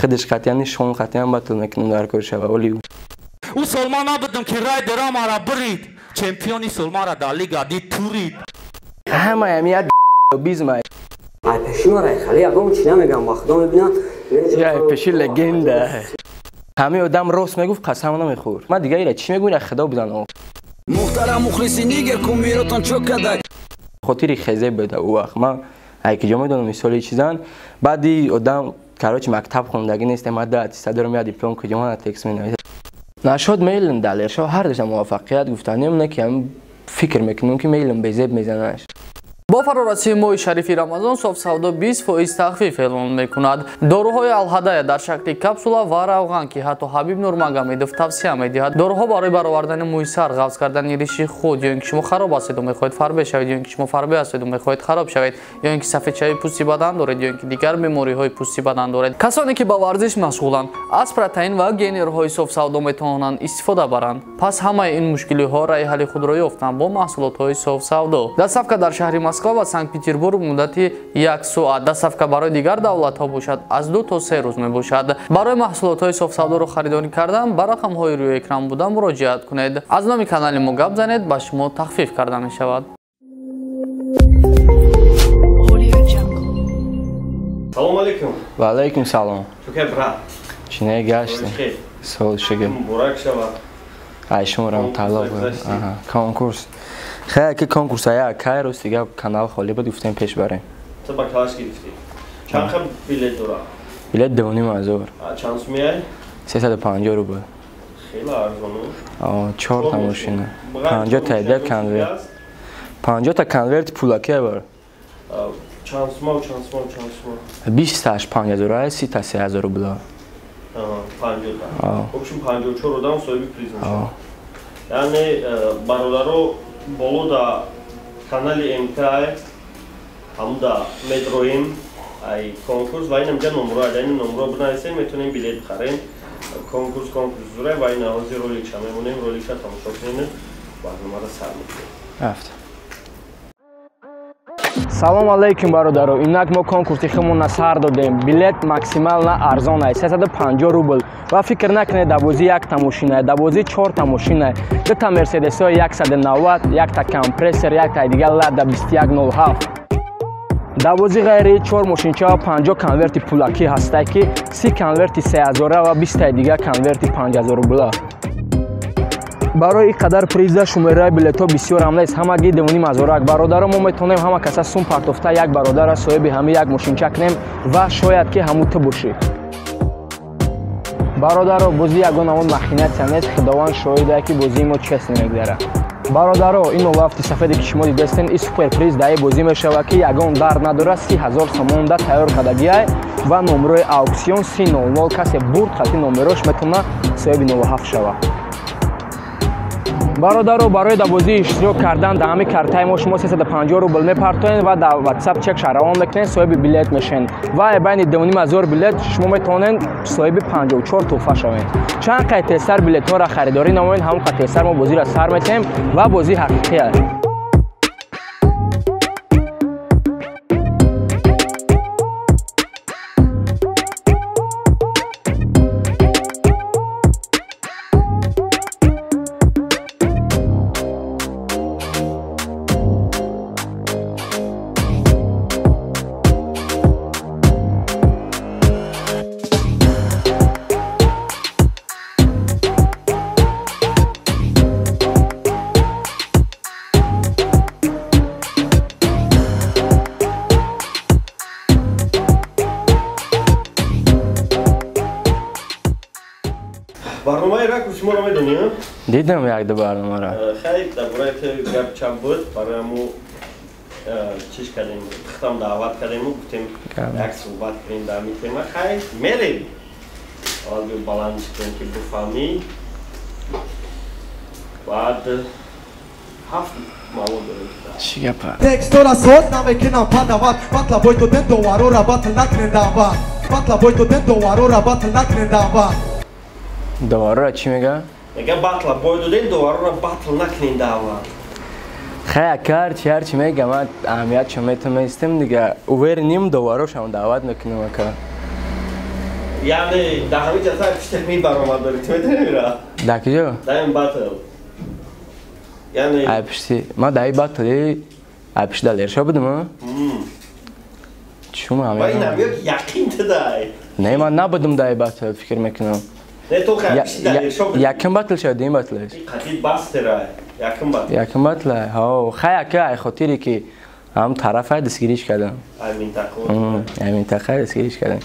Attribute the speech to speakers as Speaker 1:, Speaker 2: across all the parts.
Speaker 1: خودش قطعا شون قطعا باطل میکنم در کار شود ولی
Speaker 2: او سلمان نبودم که رای درام را برید چمپیونی سلمان را در لیگ دید تورید
Speaker 1: همه همیت بیزم
Speaker 3: ای پشی ما رای خالی اگه اون چی نمیگم وقتا میبینم
Speaker 1: یا پشی لگنده همه آدم راست میگفت قسم نمیخور من دیگه ایره چی میگوین خدا بزنم
Speaker 3: محترم مخلصی نیگر کن میراتان چوک کده
Speaker 1: خاطری خیزه بده او وقت من اگه جا میدونم مثالی چیزان بعدی آدم کراچ مکتب خوندگی نیست ماده صد رو میاد دیپلم که جمعه تکس مینویسه نشد میلم دلیر شو هر دشم موفقیت گفتنیم نه که فکر میکنم که میلم بیزب میزنش
Speaker 4: با فرارسی ماه شریف رمضان صاف سودا 20% تخفیف اعلام میکند. داروهای الهدایه در شکل کپسولا و روغن که حتی حبیب نورمگامدوف توصیه میدهد داروها برای برآوردن موی سر، قبض کردن ریش خود یا اینکه شما خراب هستید و میخواهید فربه شوید یا اینکه شما فربه هستید و میخواهید خراب شوید یا اینکه سفیدچه‌ی پوستی بدن دارید یا اینکه دیگر بیماری های پوستی بدن دارید کسانی که با ورزش مشغولند از پروتئین و گینرهای صاف سودا میتوانند استفاده برند پس همه این مشکلی ها راه حل خود را یافتند با محصولات های صاف سودا دستافکا در شهر مسکو و سنت پترزبورگ مدتی 1 ساعت دستافکا برای دیگر دولت ها باشد از 2 تا 3 روز می باشد برای محصولات های صاف سودا را خریداری کردن بر رقم های روی اکران بوده مراجعت کنید از نام کانال ما گپ زنید به شما تخفیف کرده می شود
Speaker 5: سلام علیکم
Speaker 1: و علیکم سلام
Speaker 5: چوکه برا
Speaker 1: چینه گشت سال شگه
Speaker 5: مبارک شود
Speaker 1: ای شما رام طلا بود کنکورس خیلی که کنکورس های که روز دیگه کانال خالی بود گفتیم پیش بریم
Speaker 5: تو با کلاس گرفتی چند خب بیلیت داره
Speaker 1: بیلیت 2,500
Speaker 5: چند سو میای
Speaker 1: 350 روبل
Speaker 5: خیلی ارزانه
Speaker 1: 4 تا ماشینه 50 تا ایده کنورت 50 تا کنورت پولاکیه بار
Speaker 5: چند سو
Speaker 1: 20 تاش 5,000 30 تا 3,000 روبل
Speaker 5: 50 تا общем 54 дам соҳиби приз мешавад яъне бародаро боло да канали мкай ҳамда метроим ай конкурс ва инам ҷа номро ин номро бинависем метавонем билет бихарем конкурс зура ва ин ҳозир роликша мемонем роликша тамошо кунем барномаро сар мекунем
Speaker 1: салом алейкум бародаро инак мо конкурси худмонро сар додем билет максимал на арзон аст 350 рубл ва фикр накунед давози 1 та мошина давози 4 та мошина 2 та мерседесо 190 1 та компрессор 1 та дигар лада 2107 давози ғайри 4 мошинча 50 конверти пулакӣ ҳастае ки 30 конверти 3000 ва 20 та дигар конверти 5000 рубл барои ин қадар приза шумораи билетҳо бисёр ҳам нест ҳамаги 2,500 бародаро мо метавонем ҳама каса сум партофта як бародара соҳиби ҳами як мошинча кунем ва шояд ки ҳамун ту бошӣ бародаро бозӣ ягон ҳамон махинатсия нест худованд шоҳидае ки бозии мо чест намегузарад бародаро ин олафти сафеде ки шумо дидастен ин суперприз дар бозӣ мешавад ки ягон дард надорад 30,000 сомонда тайёр кардагиай ва номерои ауксион 300 касе бурд хати номерош метавона соҳиби 07 шавад бародаро барои давозии иштирок кардан дар ҳамин картаи мо шумо 350 рубл мепартоед ва дар ватсап чек шаравон мекунед соҳиби билет мешавед ва байни 2,500 билет шумо метавонед соҳиби 54 туҳфа шавед чанд қай тезтар билетҳоро харидорӣ намоед ҳамон қай тезтар мо бозиро сар метаҳем ва бозӣ ҳақиқӣ аст
Speaker 5: барномаи РАКУРС шуморо медонӣ?
Speaker 1: дидам як-ду барномаро
Speaker 5: хеле дар бораи гап чап буд барои мо чиш кардем хитам даъват кардем гуфтем як суҳбат кунем дар ҳамин тема хай мерем аввал баландиш кунем ки буфаҳмӣ баъд 7 мавод дорем
Speaker 1: чӣ гапа
Speaker 6: текстора сод намекунам падават матлабои то ден доварора батл накунем дават матлабои то ден доварора батл накунем дават
Speaker 1: доварора чӣ мега
Speaker 5: мега батла бой додем доварора батл накунем дават
Speaker 1: хая кар чи ҳарчи мега ман аҳамиятшо метонистем дига увер ним доварошам даъват мекунем ака
Speaker 5: یعنی در همین جلسه پیشتر می برآمد داری تو میدونی میره
Speaker 1: در کجا؟
Speaker 5: در این باتل یعنی
Speaker 1: پیشتی ما در این باتلی پیش دلیرشا بودم شما
Speaker 5: با این هم یقین تدای
Speaker 1: نه من نبودم در این باتل فکر میکنم
Speaker 5: نه تو خیلی پیشتی دلیرشا بودم
Speaker 1: یکم باتل شد این باتلش
Speaker 5: قطعید بسته رای
Speaker 1: یکم باتل ها خیلی که ای خاطری که هم طرف های دستگیریش کردم این منطقه دستگیریش کردم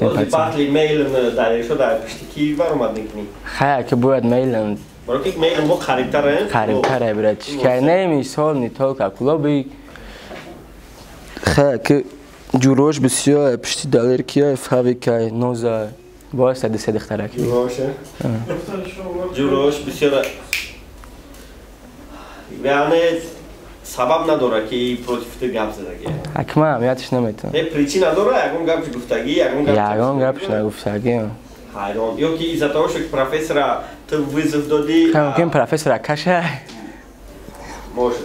Speaker 5: ولی باتلی میل دلیرشا در پشتی کی برآمد نکنی
Speaker 1: خیلی که باید میل
Speaker 5: برای که میل ما قریبتره
Speaker 1: قریبتره برای چیکار نمیسال نیتال کاکولا بی خیلی که جوروش بسیار پشتی دلیر کیه فاوی که نوزه باید سدسه دختره کی
Speaker 5: جوروش بسیار یعنی سبب نداره که پروتیفت گپ زدگی
Speaker 1: حکمه همیتش نمیتون
Speaker 5: نه پریچی نداره یکون گپش گفتگی
Speaker 1: یکون گپش نگفتگی
Speaker 5: حیران یا که ایزتاوش که پروفیسر تو ویزف دادی
Speaker 1: ممکن پروفیسر کشه
Speaker 5: موشد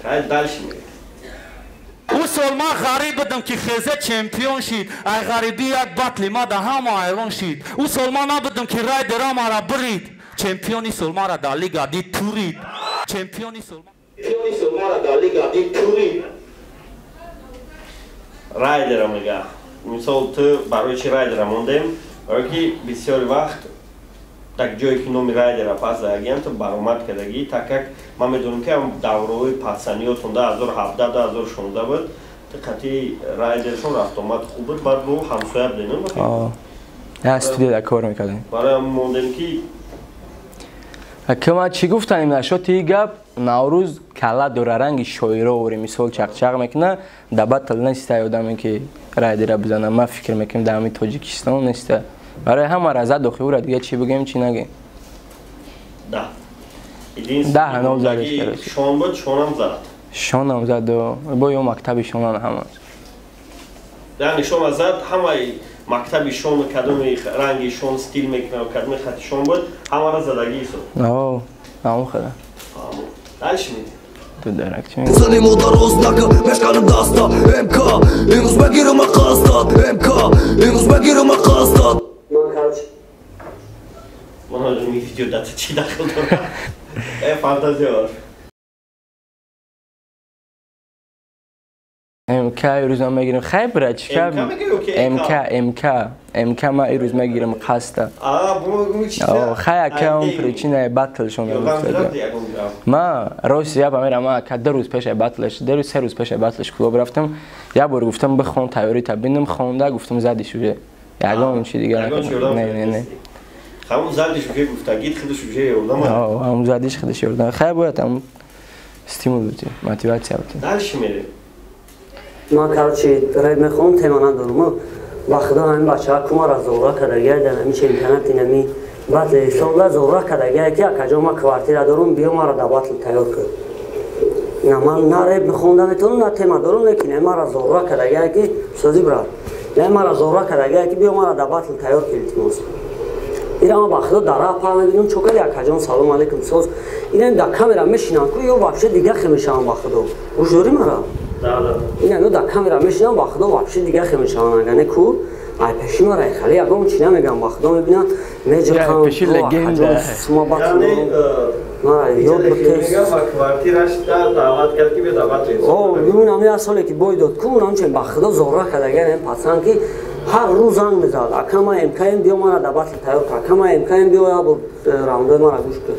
Speaker 5: خیلی دلش میره
Speaker 2: او سال ما غریب بودم که خیزه چمپیون شید ای غریبی یک بطلی ما در همه ایران شید او سال ما نبودم که رای درام را برید چمپیونی سال ما را در لیگا دید تورید چمپیونی سال ما را در لیگا دید تورید
Speaker 5: رای درام میگه مثال تو برای چی رای درام موندیم برای که بسیاری وقت так جایی که نومی رای درام پس داگیم تو برآمد کردگی تاکک ما میدونیم که دوره پاسانیاتون 2017 2016 بود تو قطعی رای درشون رفت اومد خوب بود بعد رو همسایه بدینیم
Speaker 1: استودیو در کار میکردیم
Speaker 5: برای هم موندیم
Speaker 1: که ما چی گفتنیم نشد تی گپ نوروز کلا دور رنگ شویره وری مثال چقچق میکنه دبات نیست آدمی که رای دره بزنه ما فکر میکنم در همین تاجیکستان نیست برای همه رضا دخیور دیگه چی بگیم چی نگیم ده هنوز زدش کرد
Speaker 5: شان بود شانم زد
Speaker 1: شانم زد و با یه مکتبی شانم همه
Speaker 5: یعنی شما زد همه مکتبی شان و کدوم رنگی شان ستیل میکنه و کدوم خطی شان بود همه را زدگی سو
Speaker 1: آه همون خدا
Speaker 5: دلش میدی
Speaker 1: تو درک چی میگه
Speaker 7: زنیمو درست نکن مشکلم دستا امکا اینوز بگیرم قصدات امکا اینوز بگیرم قصدات
Speaker 5: من حالا می ویدیو داتا چی داخل دارم فانتازی هار
Speaker 1: امکا ایروز هم میگیرم خیلی برای چیکار امکا ما ایروز میگیرم قصده خیلی که اون پریچینه بطل شونه ما روسیه با میرم ما که 2 روز پیش بطلش 2 روز 3 روز پیش بطلش کلوب رفتم یه بار گفتم بخون تیاری تبینم خونده گفتم زدی شوجه یگام چی دیگه نکنم نه
Speaker 5: همون زدیش که گفتگیت خودش شوجه یوردم
Speaker 1: همون زدیش خودش یوردم خیلی باید هم استیمول بودی موتیواسیا بود
Speaker 5: دلش میره
Speaker 3: ما короче رای میخوام تمام ندارم وقتا همین بچه‌ها کمار زورا کردگی در همین چمپیونات اینمی بعد سال زورا کردگی که کجا ما کوارتیر دارم بیا ما را دعوت تیار کرد نه من نه رای میخوندم میتونم نه تمام دارم لیکن ما را زورا کردگی که سوزی برات نه ما را زورا کردگی که بیا ما را دعوت تیار کرد موس اینا ما وقتا در پا میبینم چوکل یک کجا سلام علیکم سوز اینا در کامera میشینن کو یا واشه دیگه خمیشان وقتا وجوری مرا اینا در کامera میشینن وقتا واشه دیگه خمیشان نگنه کو ای پیشی ما رای خالی اگه اون چی نمیگم وقتا میبینم میجا
Speaker 1: پیشی لگنده
Speaker 3: سما باطن ما یاد بکش
Speaker 5: کوارتیرش دعوت کرد که به دعوت رسید
Speaker 3: میمونم همین اصله که باید داد کو اونم چه بخدا زورا کردگی این پسند که هر روز زنگ میزد اکما امکان بیا ما را دعوت تیار کرد اکما امکان بیا یا راوند ما را گوش کرد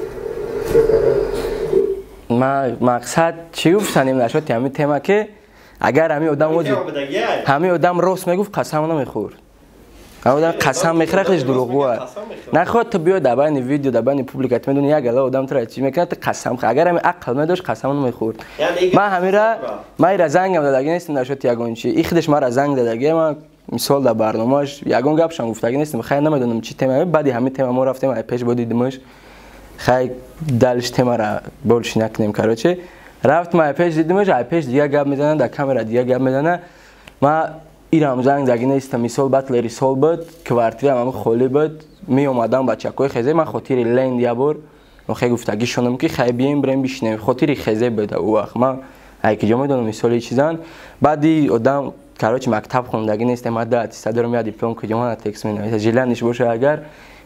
Speaker 1: ما مقصد چی گفتنیم نشد همین تما که اگر همین آدم راست میگفت قسم نمیخورد آدم قسم میخوره خودش دروغگوه نخواد تو بیا دبن ویدیو دبن پوبلیکات میدونی یک الا آدم تو را چی میکنه تو قسم اگر همین عقل نداشت قسم نمیخورد ما همین را زنگم دادگی نیستم نشد یگون چی این خودش ما را زنگ دادگی ما مثال در برنامه‌اش یگون گپشان گفتگی نیستم خیلی نمیدونم چی تما بعدی همین تما ما رفتیم پیش بودیمش خیلی دلش تما را بولش نکنیم کاروچه رفت ما پیش دیدیمش پیش دیگه گپ میزنن در کامera دیگه گپ میزنن ما ایرام زنگ داگی نیستم مثال بطل ریسال بود کوارتیر هم خالی بود می اومدم بچه‌کوی خیزه من خاطر لند یا بار و خیلی گفتگی شدم که خیلی بیایم بریم بشینیم خاطر خیزه بود او وقت ما هیچ جا میدونم مثال چیزان بعدی آدم короче мактаб хондагӣ нестем ма да аттестат дорам я диплом куҷам ана текст менависам жиланиш боша агар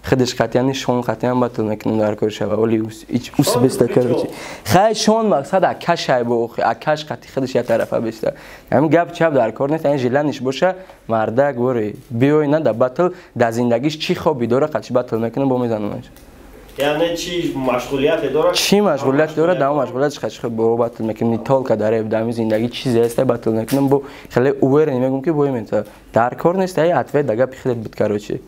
Speaker 1: خودش قطعا شون قطعا باطل میکنم در کار شب ولی اوس بیست کرد خیلی شون مقصد اکش های با اکش قطعی خودش یه طرفه بیست همین گپ چپ در کار نیست این جلنش باشه مردک وری بیای نه در باطل در زندگیش چی خوبی داره قطعی باطل میکنم با میزنمش
Speaker 5: یعنی چی مشغولیت داره
Speaker 1: چی مشغولیت داره دام مشغولیتش قطعی خوب با باطل میکنم نیتال که داره در زندگی چیزی است باطل میکنم با خیلی اوور نمیگم که با این در کار نیست ای عطوه دگه بخیرت بد کاروچی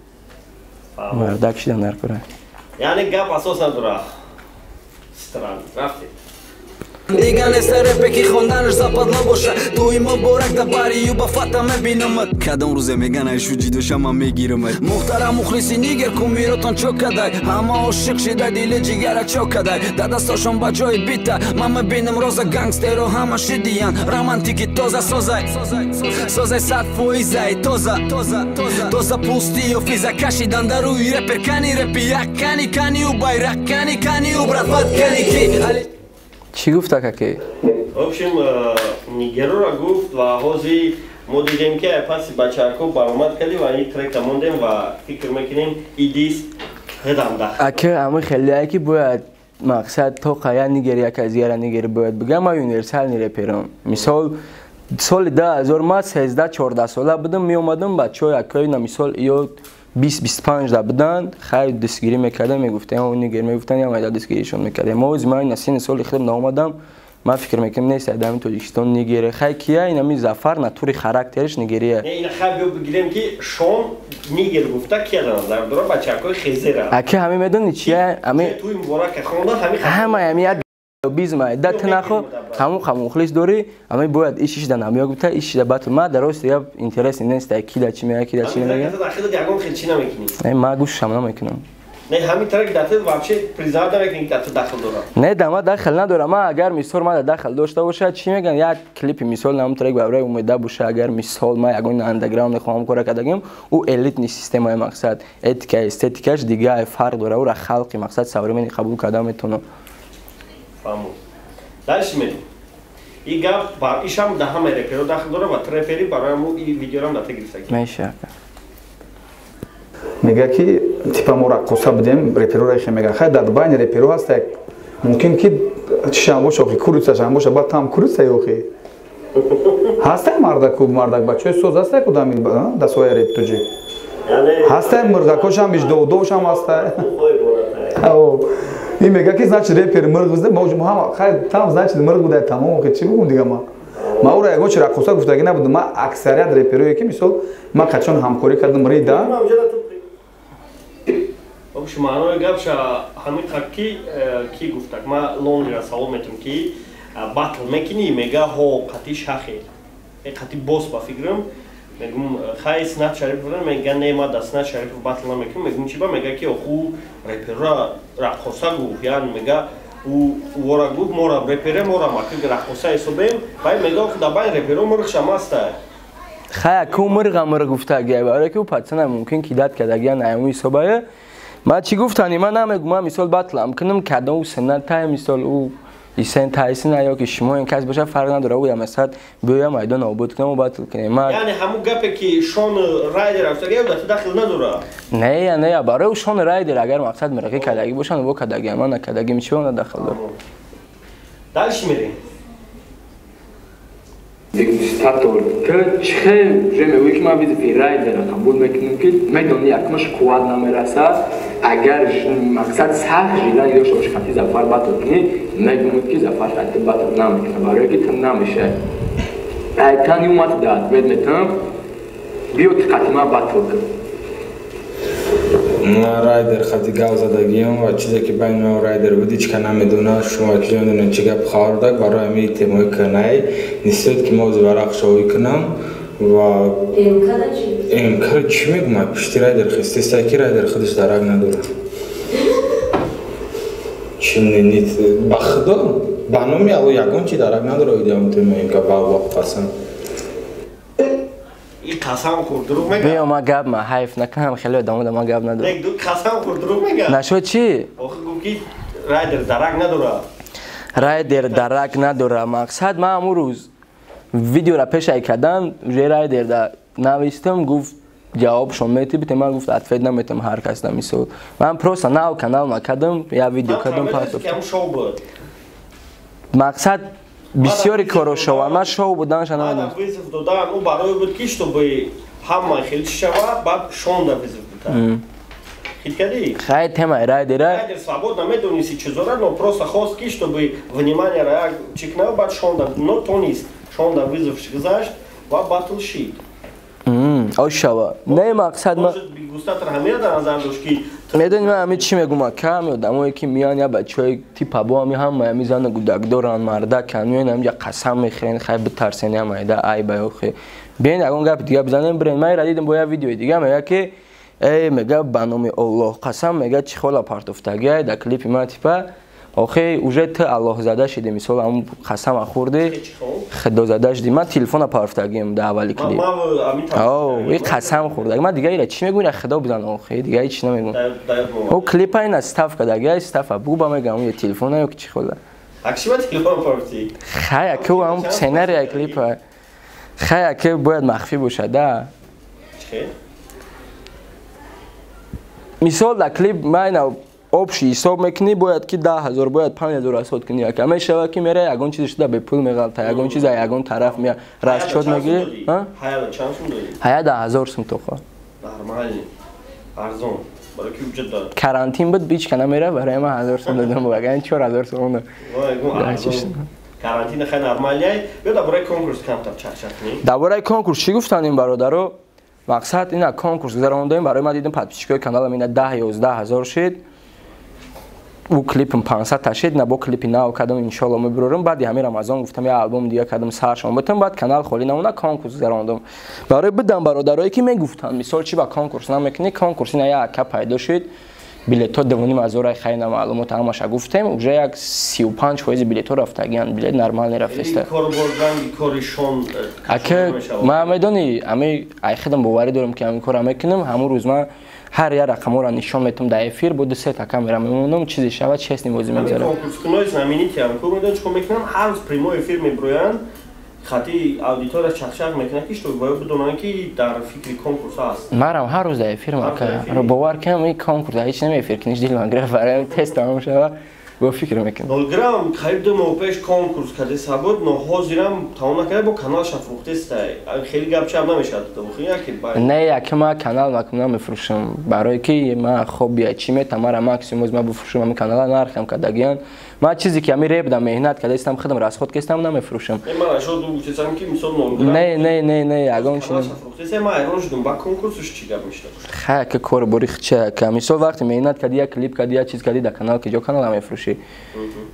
Speaker 1: مردک شدن در کره
Speaker 5: یعنی گپ اساسا داره ستران رفتی
Speaker 7: دیگه نیست رپه که خوندنش زپاد نباشه توی مبارک در بری و با فتح میبینمت کدام روزه میگن ایشو جیدوشم من میگیرمت محترم مخلصی نیگر کن میروتان چو کدای همه عاشق شده دیل جیگره چو کدای در دستاشون با جای بیته من میبینم روز گنگستر و همه شدیان رمانتیکی تازه سازای 100% تازه پوستی و فیزا کشیدن در روی رپر کنی رپی یک کنی و بایرک کنی و برفت کنی کی
Speaker 1: چی گفت که
Speaker 5: в общем нигеру ра гуфт ва ҳозир мо дидем ки паси бачаҳако баромад кардем ва ин трека мондем ва фикр мекунем идис ҳидамда
Speaker 1: ака ами хелие ки бояд мақсад то қая нигерия ки аз яра нигери бояд бигам ма универсални реперам мисол соли 2000 ма 13-14 сола будам меомадам бачаҳо якои на мисол ё 20-25 да буданд хай дистгирӣ мекардам мегуфтам ҳо нигер мегуфтанд я майда дистгиришон мекардам мо ози ман насини соли худам наомадам ман фикр мекунам нест адами тоҷикистон нигерия хай кия инами зафар натури характериш нигерия
Speaker 5: ина хай биё бигирем ки шон нигер гуфта кия дар назар дора бачаҳакои хезера
Speaker 1: ака ҳамин медони чия ҳамин
Speaker 5: туи муборака хонда
Speaker 1: ҳамаи ҳамин бизнес да тнахо ҳамун мухлис дори ҳамин бояд иш да намё гуфта иш да бату ма дарост я интерес нест кида чи мега кида чи мега
Speaker 5: дахил ягон хел чи намекунӣ
Speaker 1: ма гӯшам намекунам
Speaker 5: не ҳамин трек датил вообще признават намекунӣ ки ту дахил дора
Speaker 1: не да ма дахил надорам ма агар мисол ма дахил дошта бошад чи меган як клипи мисол ҳамун трек бавраи умеда боша агар мисол ма ягон андерграунд хоҳам кора кардагим ӯ элитни системаи мақсад этика эстетикаш дига фарқ дора ӯра халқи мақсад современи қабул карда метавонам
Speaker 5: фаҳмуд дальше мерем ин гап ишам да ҳамаи реперо дахил дора ва трепери барои мо ин видеорам дата гирифта
Speaker 1: меша
Speaker 8: мега ки типа мо рақоса будем реперо хе мега хай дар байни реперо ҳаст як мумкин ки чишам боша охи курусашам боша бад там куруса ёхи ҳаста мардаку мардак бачаи соз ҳаста кудами дасоя реп.TJ ҳаста мурғакошам иждовдошам ҳаста ин мега ки значит репер мурғ бузда мо хай там значит мурғ буда тамом охи чи бигум дига ма ӯра ягон чи рақоса гуфтагӣ набуд ма аксарият реперое ки мисол ман қачон ҳамкорӣ кардам рида
Speaker 5: вообще маънои гапша ҳамин ки гуфтак ма лонлира савол метавонам ки батл мекунӣ мега ҳо қати шахе қати бос ба фикрам мегум хай снат шариф буран мега не ма да снат шариф батл намекунам мегум чиба мега ки оху репера рақоса гуфт яъне мега вора гуфт мора репере мора маки рақоса ҳисобем бай мега оху да байн реперо мурғшам аста
Speaker 1: хай ку мурға гуфтагия бара ки патсана мумкин ки дат кардагия наяму ҳисобая ма чӣ гуфтани ман намегӯмам мисол батлам кунам кадом санатай мисол ӯ исен тайсина ё ки шумо ин кас боша фарқ надора ӯ ямасад биёя майдон обод кунам ӯ батл кунем ма
Speaker 5: яъне ҳамун гапе ки шон райдер афтагия дата дахил надора
Speaker 1: не барои ӯ шон райдер агар мақсад мурақӣ кардагӣ бошанд во кардагия ман накардагим чио на дахил дор
Speaker 5: дальше мерем
Speaker 9: дегустатор чихе жеме ӯ ки ман види райдера қабул мекунем ки медони якмаш қувват намерасад агар мақсад сахт жилан ё шошқати зафар батл кунӣ мегӯмад ки зафар шати батл намекунад барое ки ту намеша айтани умад да ответ метавонам биё ки қати ман батл кун
Speaker 10: райдер хати гав задагиам ва чизе ки байни ман райдер буди чика намедонад шумо ки намедонед чӣ гап хабардаг барои ҳамин темои канаи нисбат ки мо варақшовӣ кунам ва эмкара чӣ мегӯмад пишти райдер хистеста ки райдер худаш дарак надора чӣ ненит ба худо ба номи алло ягон чи дарак надора идиам темаинка бавваққасан
Speaker 5: қасам хӯрд дурӯғ мегӯяд
Speaker 1: биё ма гап ма ҳайф накунам хеле одамода ма гап надорам
Speaker 5: қасам хӯрд дурӯғ мегӯяд
Speaker 1: нашуд чӣ
Speaker 5: охир гуфт ки райдер дарак надора
Speaker 1: райдер дарак надора мақсад ма ҳамун рӯз ویدیو را پیش کردم جرای درد نوشتم گفت جوابشون میتیبید من گفت اتفاق نمیتم هر کس نمیسود من پروسا ناو کانال ما کردم یا ویدیو کردم پس مقصد بسیاری کارو شو ما شو بودن شنو
Speaker 5: دادن او برای بود که чтобы همه خیلی شوا بعد شوندا ویزیت بود
Speaker 1: خیلی тема ارائه دیره
Speaker 5: свободно медонеси чизора но просто хост ки чтобы внимание ра чекнал бат шонда но тонис шонда вызов гзашт ва батл шит
Speaker 1: ошава не мақсад ма
Speaker 5: густатор ҳамея дар назар дошт ки
Speaker 1: медони ман ҳамин чӣ мегӯм ка одамое ки миён я бачаҳои типа бо ҳами ҳама мизана гудак доран мардакан миён ҳамҷа қасам мехӯрен хай битарсени ҳамаида ай баёхе биён ягон гапи дига бизанем бирен ман ира дидим бо я видеои дига мега ки мега ба номи Аллоҳ қасам мега чӣ хола партофтагия да клипи ман типа охе уже ты Аллоҳ зада шиди мисол ҳамн қасама хӯрди худо зада шиди ман телефона партофтагием да аввали клип и қасам хӯрдаг ман дига ира чӣ мегӯм ира худо бизан охе дига ҳеч намегӯм о клипа ина став кардагия стафа буба мегам я телефона ё ки чӣ хола
Speaker 5: акшима телефон партӣ
Speaker 1: хая ки ҳам сценария клипа хая ки бояд махфӣ бошад да мисол да клип майна общий ҳисоб мекунӣ бояд ки 10 000 бояд 5 000 расход кунӣ як ҳамешава ки мера ягон чизе шуда бепул меғалта ягон чиза ягон тараф мея расчёт мегирӣ ҳая 10 000 сум тохо
Speaker 5: нормально арзон барои ки бюджет дорад
Speaker 1: карантин буд бичка намера барои ман 1000 сум додам ваган 4000 сум
Speaker 5: карантин хай нормалия ё да бораи конкурс камтар чарчатни
Speaker 1: да бораи конкурс чӣ гуфтан ин бародаро мақсад ина конкурс гузарондем барои ман дидим подписчикои каналам ина 10-11 000 шид у клипм 500 ташид на бо клипи нав кардам иншалло мебурорам баъди ҳамин рамазон гуфтам я албом дига кардам саршон бутам баъд канал холӣ намона конкурс гузарондам барои бидам бародарое ки мегуфтанд мисол чи ба конкурс намекунӣ конкурс ина я ака пайдо шид билетҳо 2500 хайна маълумот ҳамаша гуфтем уже як 35% билетҳо рафтагиянд билет нормални рафтеста ака ман медонӣ ами айхидам боварӣ дорам ки ҳамин кора мекунам ҳамун рӯз ман ҳар я рақаморо нишон метам дар эфир бо 2-3 та камера мемонам чизе шавад честни бозӣ мегузарам
Speaker 5: конкурскунои знаменитиам ку медон чиқо мекунам ҳар рӯз прямой эфир меброянд хати аудитория чақчақ мекунад ки што бояд бидонанд ки дар фикри конкурс аст
Speaker 1: марам ҳар рӯз дар эфир мекунам бовар кунам ин конкурс ҳеч намефир куниш дилман граф барои тест тамом шава бо фикр мекунам
Speaker 5: долграм қариб 2 моҳ пеш конкурс карда сабуд но ҳозирам тамом накарда бо канал шафрухтестай хеле гапчап намешавад
Speaker 1: не яки ман канал макунам мефурӯшам барое ки ман хоб я чӣ метам мара максимум ман бифурӯшам ҳамин канала нархам кардагиян ман чизе ки ҳамин реп да меҳнат карда истам хидам расход кестам намефурӯшам не ягон чи хая ки кор бори хича ка мисол вақте меҳнат карди як клип карди як чиз карди дар канал ки ҷо канал мефурӯшӣ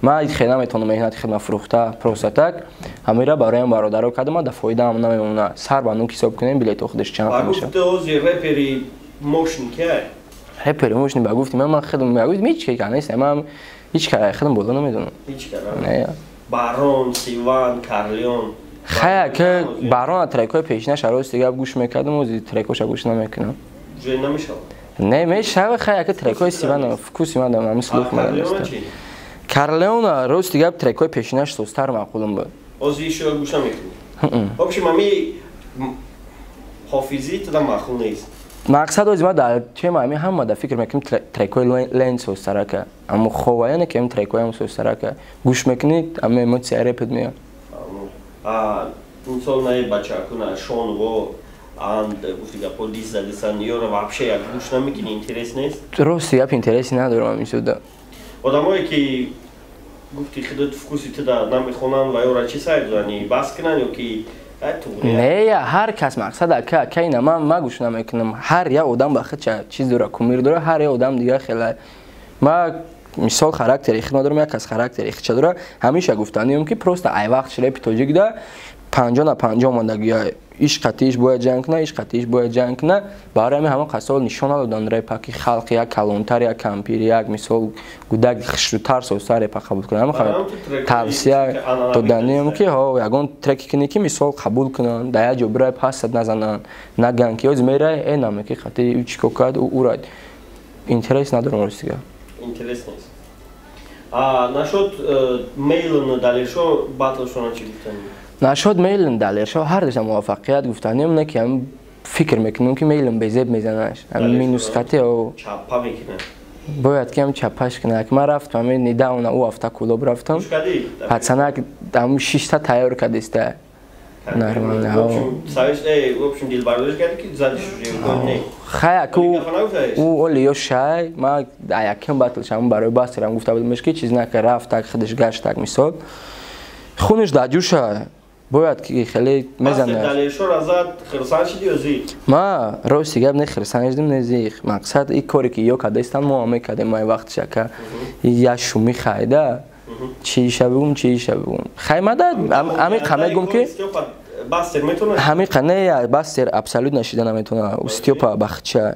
Speaker 1: ман хеле наметавонам меҳнати хидам фурӯхта просто так ҳамира бароям бародаро кардам ман дар фоидаам намемона сар ба нук ҳисоб кунем билетҳо худаш чанд меша
Speaker 5: репери
Speaker 1: мошни ба гуфти ман хидам ба гуфти ҳеч ка нест ман ҳеч кара хидам бола намедонам
Speaker 5: барон сиван карлион
Speaker 1: хая ки барон трекҳои пешинаш рости гап гӯш мекардам ози трекҳоша гӯш намекунам не мешава хая ки трекҳои сиван вкуси ман дам ҳамин слух медаста карлеона рости гап трекҳои пешинаш состар маъқулам буд
Speaker 5: ози шо гӯш намекунӣ общем ами ҳофизӣ туда маъқул нест
Speaker 1: мақсад ози ма дар чема ами ҳама дар фикр мекунем трекҳои лен состарака аммо ховаяне ки ами трекҳоям состарака гӯш мекунӣ ами эмоция репет меяд
Speaker 5: инсон наи бачакуна шонво анд гуфти гапо дист задисан ёра вообще як гӯш намекунӣ интерес нест
Speaker 1: рости гап интереси надорам амисуда
Speaker 5: одамое ки гуфти худот вкуси туда намехонанд ва ёра чӣ сай гузарани бас кунанд ё ки
Speaker 1: не я ҳар кас мақсад ака кайна ман гӯш намекунам ҳар як одам ба худ чиз дора кумир дора ҳар як одам дига хеле ма мисол характери хид надорам як кас характери хича дора ҳамеша гуфтанием ки просто ай вақт репи тоҷикда 50 на 50 мондагия иш қатиш бояд ҷанг куна иш қатиш бояд ҷанг куна барои ҳамин ҳама қасол нишона доданд репа ки халқ як калонтар як кампир як мисол гудак хишрутар состар репа қабул кунанд ҳамин тавсия доданием ки ҳо ягон треки кунӣ ки мисол қабул кунанд дар як ҷо бирай пасад назананд наганд ки ёз мерай энаме ки хати ӯ чӣ ко кард ӯ рад интерес надорам ростига
Speaker 5: интерес нест нашуд мейлн далешо батлшона чӣ гуфтани
Speaker 1: نشد میلن دلیرشو هر دشم موفقیت گفتنیم نه که هم فکر میکنم که میلن به زب میزننش هم مینوس خطی او
Speaker 5: چپا میکنه
Speaker 1: باید که هم چپاش کنه که من رفتم نیده اون او هفته کلوب رفتم حتما دم 6 تا تیار کردیسته نرمال ها
Speaker 5: سایش اوپشن دیل برداشت کردی که زدیش رو نه
Speaker 1: خیلی او لیو شای ما یکم باطلشم برای باسترم گفته بودمش که چیز نکرد رفت tak خودش گشت tak مثال خونش داجوشه باید که خیلی میزنه
Speaker 5: دلیلشو رازد خرسان شدی و زی
Speaker 1: ما روز دیگه نه خرسان شدیم نزیخ مقصد این کاری که یو کدیستن ما میکردیم ما وقت شکر یا شومی خایده چی شبیم خیمه داد امی قمه گم که
Speaker 5: باستر میتونه
Speaker 1: همین قنه باستر ابسولوت نشیده نمیتونه استیوپا بخچه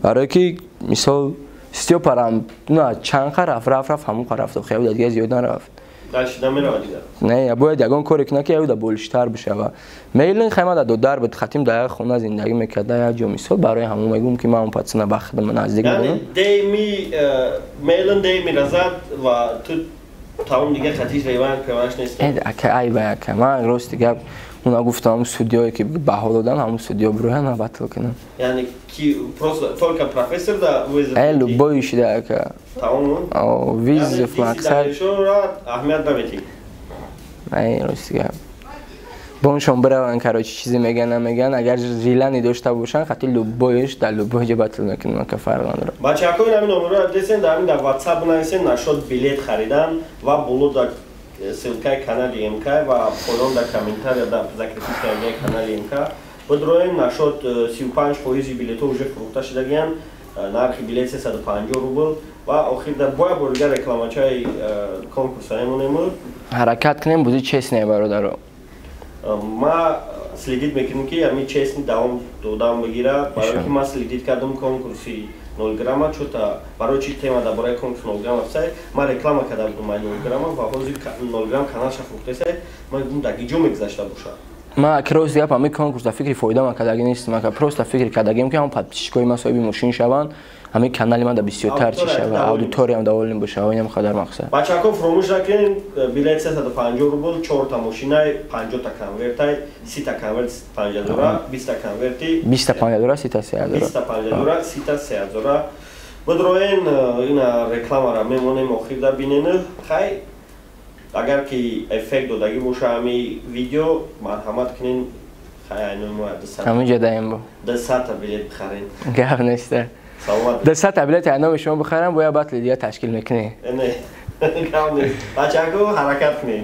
Speaker 1: برای که مثال استیوپا رم نه چند رفت همون رفت خیلی دیگه زیاد نرفت
Speaker 5: داشتم میره دیگه
Speaker 1: نه باید یگان کاری کنه که او بولشتر بشه و میلن خیمه دو در به ختم در خونه زندگی میکرده یا جو مثال برای همون میگم که من اون پاتسنا بخدم نزدیک بودم
Speaker 5: یعنی میلن دیمی رزد و تو تاون دیگه خطیش ریوان پیوانش نیست
Speaker 1: ای باید من روز دیگه اونا گفتم همون استودیویی که بها دادن همون استودیو بروه نه بطل کنم
Speaker 5: یعنی کی فولکا پروفسور دا ویز
Speaker 1: ایلو بایش ده که
Speaker 5: تاون
Speaker 1: او ویز فلاکسر
Speaker 5: اهمیت نمیتی
Speaker 1: ای روز دیگه بونشون برای کارو چیزی میگن نمیگن اگر ریلانی داشته باشن خاطر لوبایش در لوبای بطل نکنن که فرق نداره
Speaker 5: بچه‌ها این همین نمره ادرسین در واتساپ بنویسین نشد بلیت خریدن و بولو در ссылкай канали МК ва полон да комментария да закрепите канали МК بدرویم نشد 35% بلیط уже فروخته شدگیان نرخ بلیط 350 روبل و آخر در باید برگر رکلامچای کنکورس هایمونیم
Speaker 1: حرکت کنیم بودی چیست نه برادر
Speaker 5: ما سلیدید میکنیم که همی چیست دوام بگیره برای که ما سلیدید کردم کنکورسی 0 گرم چوتا برای چی تیما دا برای کنکورس 0 گرم افسای ما رکلام کردم ما 0 گرم و حاضر 0 گرم کانال فروخته سه ما گفتم دقیقاً میگذشته باشه
Speaker 1: ما کروس دیگه پامی کنکورس تا فکری فایده ما کداگی نیست ما که پروستا فکر کداگیم که هم پادپیشکوی ما صاحب ماشین شوند همین کانال ما دا بسیار چی شود اودیتوریوم داولیم باشه و اینم خدار مقصد
Speaker 5: بچه‌ها فراموش نکنین بلیط 350 روبل 4 تا ماشینای 50 تا کنورتای 30 تا کنورت 50 دلار 20 تا کنورتی
Speaker 1: 20 تا 50 دلار 30 تا 30 دلار
Speaker 5: 20 تا 50 دلار 30 تا 30 دلار بدروین این رکلام را میمونیم آخر دا بینین خیلی اگر که افکت دادگی باشه همی ویدیو مرحمت کنین خیلی اینو ما
Speaker 1: همین جدایم با
Speaker 5: 200 تا بلیط بخرین
Speaker 1: گفت نیسته 200 تا بلیط اینو شما بخرم باید بطل دیگه تشکیل میکنی
Speaker 5: نه گفت نیست بچه‌ها حرکت کنین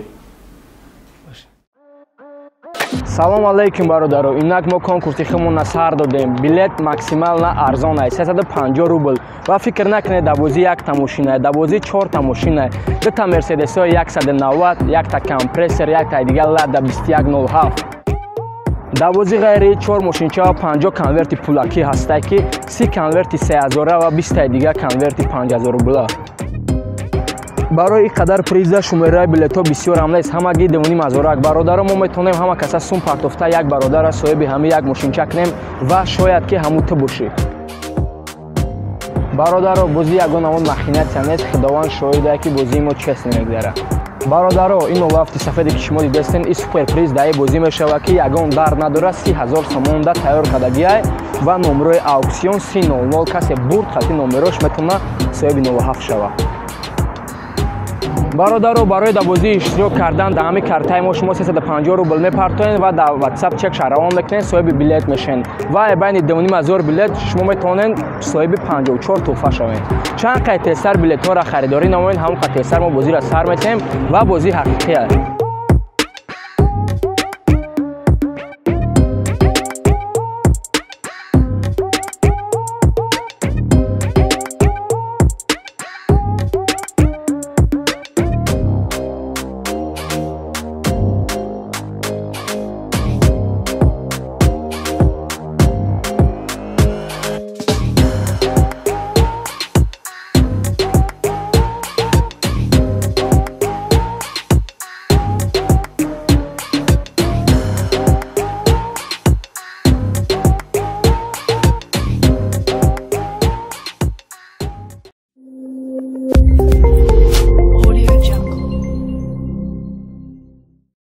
Speaker 1: салом алейкум бародаро инак мо конкурси худмонро сар додем билет максимал на арзон аст 350 рубл ва фикр накунед давози якта мошина давози 4 та мошина 2 та мерседесо 190 1 та компрессор 1 та дига лада 2107 давози ғайри 4 мошинча 50 конверти пулакӣ ҳастай ки 30 конверти 3000 ва 20 та дига конверти 5000 рубла барои ин қадар приза шумораи билетҳо бисёр ҳам нест ҳамагӣ 2500 бародаро мо метавонем ҳама каса сум партофта як бародара соҳиби ҳами як мошинча кунем ва шояд ки ҳамун ту бошӣ бародаро бозӣ ягон ҳамон махинатсия нест худованд шоҳидае ки бозии мо чест намегузарад бародаро ин олафти сафеде ки шумо дидастен ин суперприз дар ин бозӣ мешавад ки ягон дард надорад 30000 сомонда тайёр кардагиай ва номерои ауксион 300 касе бурд хати номерош метавона соҳиби 07 шавад бародаро барои дар бозӣ иштирок кардан дар ҳамин картаи мо шумо 350 рубл мепартоед ва дар ватсап чек шаравон мекунед соҳиби билет мешавед ва байни 2500 билет шумо метавонед соҳиби 54 туҳфа шавед чанд қай тезтар билетҳоро харидорӣ намоед ҳамон қай тезтар мо бозиро сар метаҳем ва бозӣ ҳақиқӣ аст